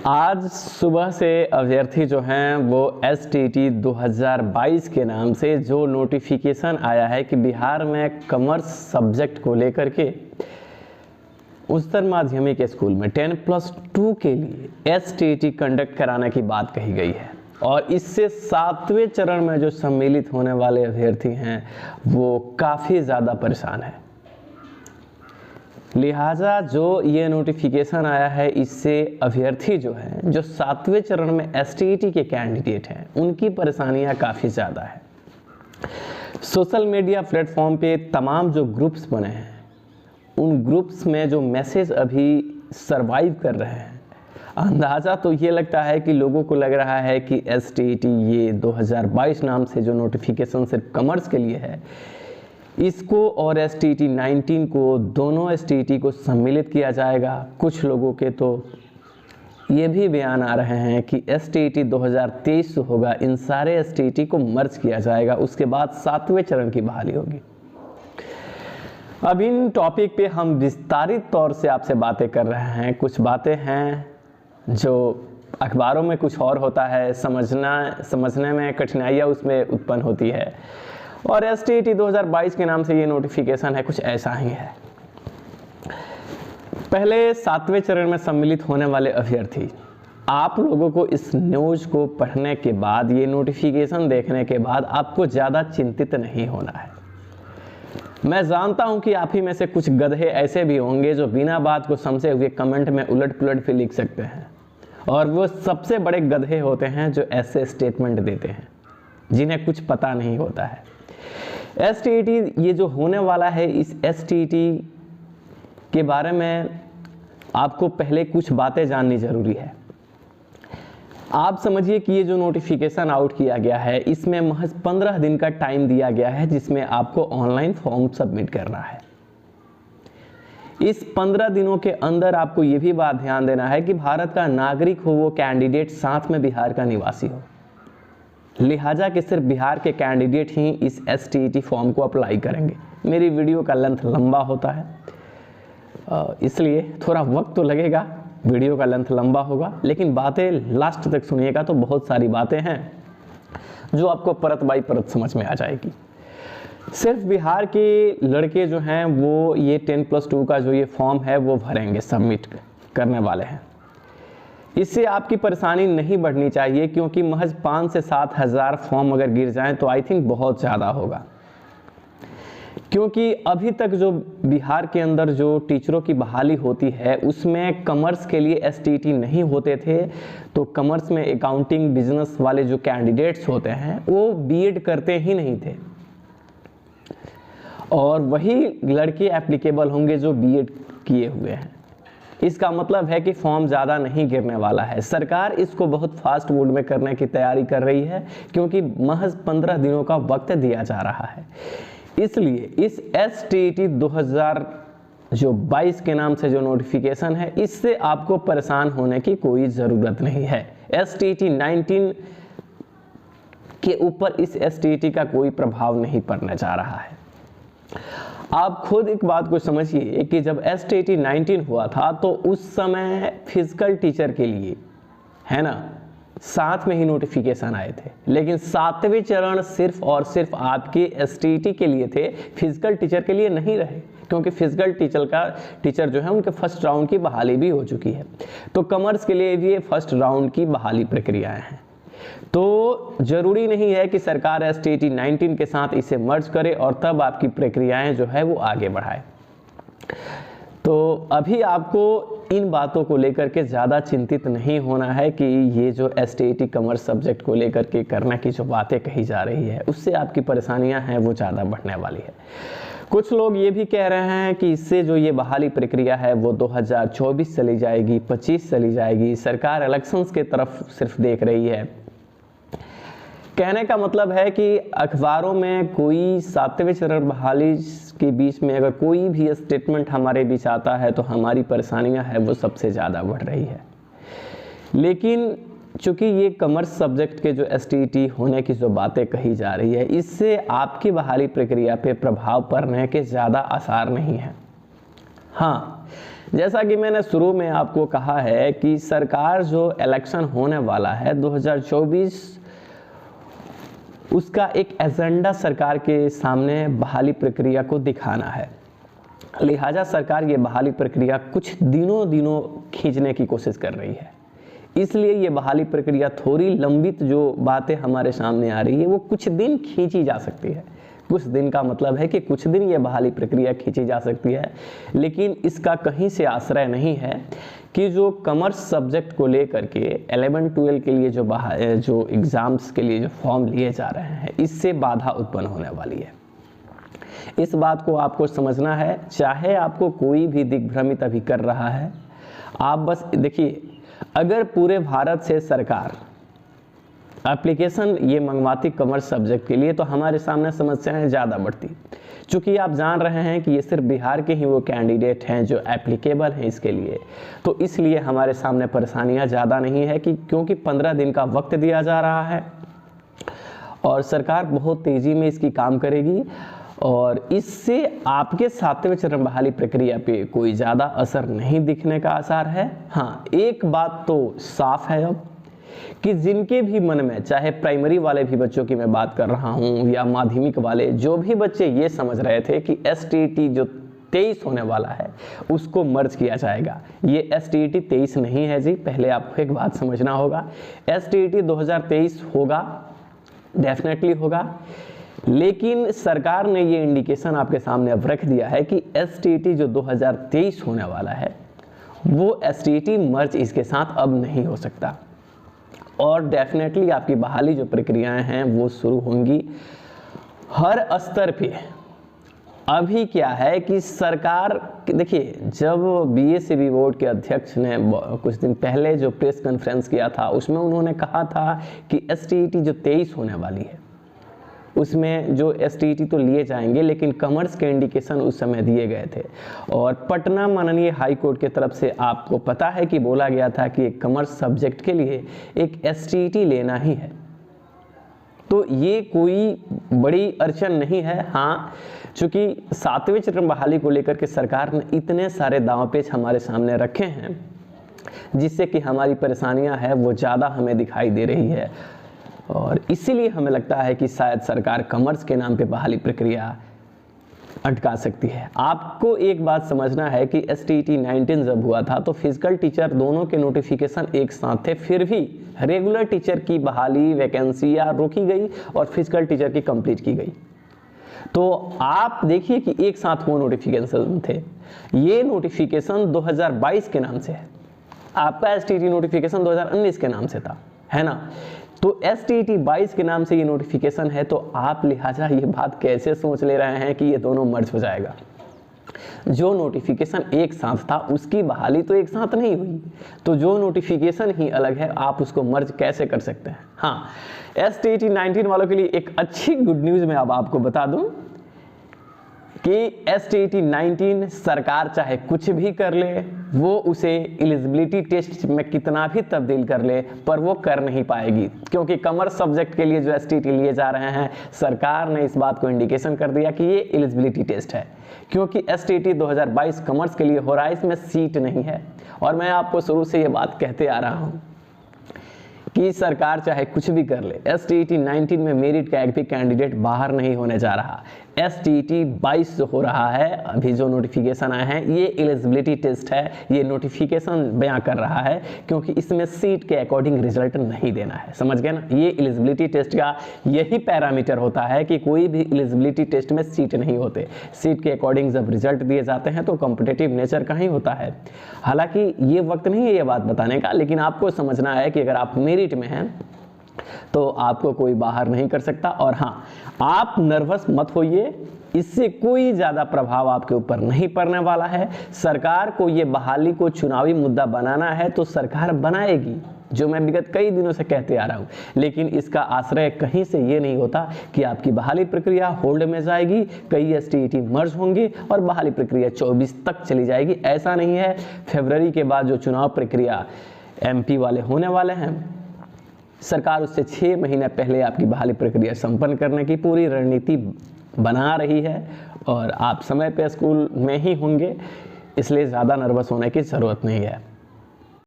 आज सुबह से अभ्यर्थी जो हैं वो STT 2022 के नाम से जो नोटिफिकेशन आया है कि बिहार में कॉमर्स सब्जेक्ट को लेकर के उच्चतर माध्यमिक स्कूल में 10+2 के लिए STT कंडक्ट कराने की बात कही गई है और इससे 7वें चरण में जो सम्मिलित होने वाले अभ्यर्थी हैं वो काफ़ी ज़्यादा परेशान है। लिहाजा जो ये नोटिफिकेशन आया है इससे अभ्यर्थी जो हैं जो 7वें चरण में STT के कैंडिडेट हैं उनकी परेशानियां काफ़ी ज़्यादा है। सोशल मीडिया प्लेटफॉर्म पे तमाम जो ग्रुप्स बने हैं उन ग्रुप्स में जो मैसेज अभी सरवाइव कर रहे हैं, अंदाज़ा तो ये लगता है कि लोगों को लग रहा है कि STT ये 2022 नाम से जो नोटिफिकेशन सिर्फ कॉमर्स के लिए है, इसको और STT 19 को दोनों STT को सम्मिलित किया जाएगा। कुछ लोगों के तो ये भी बयान आ रहे हैं कि STT 2023 होगा, इन सारे STT को मर्ज किया जाएगा, उसके बाद 7वें चरण की बहाली होगी। अब इन टॉपिक पे हम विस्तारित तौर से आपसे बातें कर रहे हैं। कुछ बातें हैं जो अखबारों में कुछ और होता है, समझने में कठिनाइयाँ उसमें उत्पन्न होती है, और STT 2022 के नाम से ये नोटिफिकेशन है कुछ ऐसा ही है। पहले 7वें चरण में सम्मिलित होने वाले अभ्यर्थी, आप लोगों को इस न्यूज़ को पढ़ने के बाद, ये नोटिफिकेशन देखने के बाद आपको ज़्यादा चिंतित नहीं होना है। मैं जानता हूं कि आप ही में से कुछ गधे ऐसे भी होंगे जो बिना बात को समझे हुए कमेंट में उलट पुलट भी लिख सकते हैं, और वो सबसे बड़े गधे होते हैं जो ऐसे स्टेटमेंट देते हैं जिन्हें कुछ पता नहीं होता है। STT ये जो होने वाला है, इस STT के बारे में आपको पहले कुछ बातें जाननी ज़रूरी है। आप समझिए कि ये जो नोटिफिकेशन आउट किया गया है इसमें महज 15 दिन का टाइम दिया गया है जिसमें आपको ऑनलाइन फॉर्म सबमिट करना है। इस 15 दिनों के अंदर आपको ये भी बात ध्यान देना है कि भारत का नागरिक हो वो कैंडिडेट, साथ में बिहार का निवासी हो। लिहाजा कि सिर्फ बिहार के कैंडिडेट ही इस STT फॉर्म को अप्लाई करेंगे। मेरी वीडियो का लेंथ लंबा होता है, इसलिए थोड़ा वक्त तो लगेगा, वीडियो का लेंथ लंबा होगा, लेकिन बातें लास्ट तक सुनिएगा तो बहुत सारी बातें हैं जो आपको परत बाई परत समझ में आ जाएगी। सिर्फ बिहार के लड़के जो हैं वो ये 10+2 का जो ये फॉर्म है वो भरेंगे, सबमिट करने वाले हैं। इससे आपकी परेशानी नहीं बढ़नी चाहिए, क्योंकि महज 5 से 7 हज़ार फॉर्म अगर गिर जाएं तो आई थिंक बहुत ज़्यादा होगा। क्योंकि अभी तक जो बिहार के अंदर जो टीचरों की बहाली होती है उसमें कॉमर्स के लिए STT नहीं होते थे, तो कॉमर्स में अकाउंटिंग बिजनेस वाले जो कैंडिडेट्स होते हैं वो B.Ed करते ही नहीं थे, और वही लड़के एप्लीकेबल होंगे जो B.Ed किए हुए हैं। इसका मतलब है कि फॉर्म ज़्यादा नहीं गिरने वाला है। सरकार इसको बहुत फास्ट मोड में करने की तैयारी कर रही है, क्योंकि महज 15 दिनों का वक्त दिया जा रहा है। इसलिए इस STT 2022 के नाम से जो नोटिफिकेशन है इससे आपको परेशान होने की कोई ज़रूरत नहीं है। STT 19 के ऊपर इस STT का कोई प्रभाव नहीं पड़ने जा रहा है। आप खुद एक बात को समझिए कि जब STT 19 हुआ था तो उस समय फिजिकल टीचर के लिए, है ना, साथ में ही नोटिफिकेशन आए थे, लेकिन 7वें चरण सिर्फ और सिर्फ आपके STT के लिए थे, फिजिकल टीचर के लिए नहीं रहे, क्योंकि फिजिकल टीचर जो है उनके फर्स्ट राउंड की बहाली भी हो चुकी है। तो कॉमर्स के लिए भी ये फर्स्ट राउंड की बहाली प्रक्रियाएं हैं। तो जरूरी नहीं है कि सरकार STT 19 के साथ इसे मर्ज करे और तब आपकी प्रक्रियाएं जो है वो आगे बढ़ाए। तो अभी आपको इन बातों को लेकर के ज़्यादा चिंतित नहीं होना है कि ये जो STT कॉमर्स सब्जेक्ट को लेकर के करने की जो बातें कही जा रही है उससे आपकी परेशानियां हैं वो ज़्यादा बढ़ने वाली है। कुछ लोग ये भी कह रहे हैं कि इससे जो ये बहाली प्रक्रिया है वो 2024 चली जाएगी, 25 चली जाएगी, सरकार इलेक्शंस के तरफ सिर्फ देख रही है। कहने का मतलब है कि अखबारों में कोई 7वें चरण बहाली के बीच में अगर कोई भी स्टेटमेंट हमारे बीच आता है तो हमारी परेशानियां हैं वो सबसे ज़्यादा बढ़ रही है। लेकिन चूँकि ये कॉमर्स सब्जेक्ट के जो STT होने की जो बातें कही जा रही है इससे आपकी बहाली प्रक्रिया पे प्रभाव पड़ने के ज़्यादा आसार नहीं है। हाँ, जैसा कि मैंने शुरू में आपको कहा है कि सरकार जो इलेक्शन होने वाला है 2024, उसका एक एजेंडा सरकार के सामने बहाली प्रक्रिया को दिखाना है। लिहाजा सरकार ये बहाली प्रक्रिया कुछ दिनों खींचने की कोशिश कर रही है। इसलिए ये बहाली प्रक्रिया थोड़ी लंबित जो बातें हमारे सामने आ रही है वो कुछ दिन खींची जा सकती है। कुछ दिन का मतलब है कि कुछ दिन ये बहाली प्रक्रिया खींची जा सकती है, लेकिन इसका कहीं से आश्रय नहीं है कि जो कॉमर्स सब्जेक्ट को लेकर के 11-12 के लिए जो एग्ज़ाम्स के लिए जो फॉर्म लिए जा रहे हैं, इससे बाधा उत्पन्न होने वाली है। इस बात को आपको समझना है। चाहे आपको कोई भी दिग्भ्रमित अभी कर रहा है, आप बस देखिए, अगर पूरे भारत से सरकार एप्लीकेशन ये मंगवाती कॉमर्स सब्जेक्ट के लिए तो हमारे सामने समस्याएं ज़्यादा बढ़ती। चूँकि आप जान रहे हैं कि ये सिर्फ बिहार के ही वो कैंडिडेट हैं जो एप्लीकेबल हैं इसके लिए, तो इसलिए हमारे सामने परेशानियां ज़्यादा नहीं है कि क्योंकि 15 दिन का वक्त दिया जा रहा है और सरकार बहुत तेज़ी में इसकी काम करेगी और इससे आपके 7वें चरण बहाली प्रक्रिया पे कोई ज़्यादा असर नहीं दिखने का आसार है। हाँ, एक बात तो साफ है अब कि जिनके भी मन में, चाहे प्राइमरी वाले भी बच्चों की मैं बात कर रहा हूँ या माध्यमिक वाले, जो भी बच्चे ये समझ रहे थे कि STET जो 23 होने वाला है उसको मर्ज किया जाएगा, ये STET 23 नहीं है जी। पहले आपको एक बात समझना होगा, STET 2023 होगा, डेफिनेटली होगा, लेकिन सरकार ने ये इंडिकेशन आपके सामने अब रख दिया है कि STET जो 2023 होने वाला है वो STET मर्ज इसके साथ अब नहीं हो सकता और डेफिनेटली आपकी बहाली जो प्रक्रियाएं हैं वो शुरू होंगी हर स्तर पे। अभी क्या है कि सरकार, देखिए, जब BACB बोर्ड के अध्यक्ष ने कुछ दिन पहले जो प्रेस कॉन्फ्रेंस किया था उसमें उन्होंने कहा था कि STET जो 23 होने वाली है उसमें जो STET तो लिए जाएंगे, लेकिन कॉमर्स के इंडिकेशन उस समय दिए गए थे और पटना माननीय हाई कोर्ट की तरफ से आपको पता है कि बोला गया था कि एक कॉमर्स सब्जेक्ट के लिए एक STET लेना ही है। तो ये कोई बड़ी अड़चन नहीं है। हाँ, चूँकि 7वें चरण बहाली को लेकर के सरकार ने इतने सारे दांवपेच हमारे सामने रखे हैं जिससे कि हमारी परेशानियां हैं वो ज़्यादा हमें दिखाई दे रही है और इसीलिए हमें लगता है कि शायद सरकार कॉमर्स के नाम पे बहाली प्रक्रिया अटका सकती है। आपको एक बात समझना है कि STET 19 जब हुआ था तो फिजिकल टीचर दोनों के नोटिफिकेशन एक साथ थे, फिर भी रेगुलर टीचर की बहाली वैकेंसी या रोकी गई और फिजिकल टीचर की कंप्लीट की गई। तो आप देखिए कि एक साथ वो नोटिफिकेशन थे। ये नोटिफिकेशन 2022 के नाम से है, आपका STET नोटिफिकेशन 2019 के नाम से था, है ना। तो STET 22 के नाम से ये नोटिफिकेशन है, तो आप लिहाजा ये बात कैसे सोच ले रहे हैं कि ये दोनों मर्ज हो जाएगा। जो नोटिफिकेशन एक साथ था उसकी बहाली तो एक साथ नहीं हुई, तो जो नोटिफिकेशन ही अलग है आप उसको मर्ज कैसे कर सकते हैं। हाँ, STET 19 वालों के लिए एक अच्छी गुड न्यूज़ मैं अब आपको बता दूं कि STET 19 सरकार चाहे कुछ भी कर ले, वो उसे एलिजिबिलिटी टेस्ट में कितना भी तब्दील कर ले, पर वो कर नहीं पाएगी, क्योंकि कॉमर्स सब्जेक्ट के लिए जो STET लिए जा रहे हैं सरकार ने इस बात को इंडिकेशन कर दिया कि ये एलिजिबिलिटी टेस्ट है, क्योंकि STET 2022 कॉमर्स के लिए हो रहा है, इसमें सीट नहीं है। और मैं आपको शुरू से ये बात कहते आ रहा हूँ कि सरकार चाहे कुछ भी कर ले, STET 19 में मेरिट का एक भी कैंडिडेट बाहर नहीं होने जा रहा। STET 22 जो हो रहा है, अभी जो नोटिफिकेशन आए हैं, ये एलिजिबिलिटी टेस्ट है, ये नोटिफिकेशन बयां कर रहा है, क्योंकि इसमें सीट के अकॉर्डिंग रिजल्ट नहीं देना है, समझ गए ना। ये एलिजिबिलिटी टेस्ट का यही पैरामीटर होता है कि कोई भी एलिजिबिलिटी टेस्ट में सीट नहीं होते, सीट के अकॉर्डिंग जब रिजल्ट दिए जाते हैं तो कॉम्पिटिटिव नेचर का ही होता है। हालांकि ये वक्त नहीं है ये बात बताने का, लेकिन आपको समझना है कि अगर आप मेरिट में हैं तो आपको कोई बाहर नहीं कर सकता। और हाँ, आप नर्वस मत होइए, इससे कोई ज़्यादा प्रभाव आपके ऊपर नहीं पड़ने वाला है। सरकार को ये बहाली को चुनावी मुद्दा बनाना है तो सरकार बनाएगी, जो मैं विगत कई दिनों से कहते आ रहा हूँ, लेकिन इसका आश्रय कहीं से ये नहीं होता कि आपकी बहाली प्रक्रिया होल्ड में जाएगी, कई STET मर्ज होंगे और बहाली प्रक्रिया 24 तक चली जाएगी। ऐसा नहीं है। फरवरी के बाद जो चुनाव प्रक्रिया MP वाले होने वाले हैं, सरकार उससे 6 महीने पहले आपकी बहाली प्रक्रिया संपन्न करने की पूरी रणनीति बना रही है और आप समय पे स्कूल में ही होंगे। इसलिए ज़्यादा नर्वस होने की ज़रूरत नहीं है।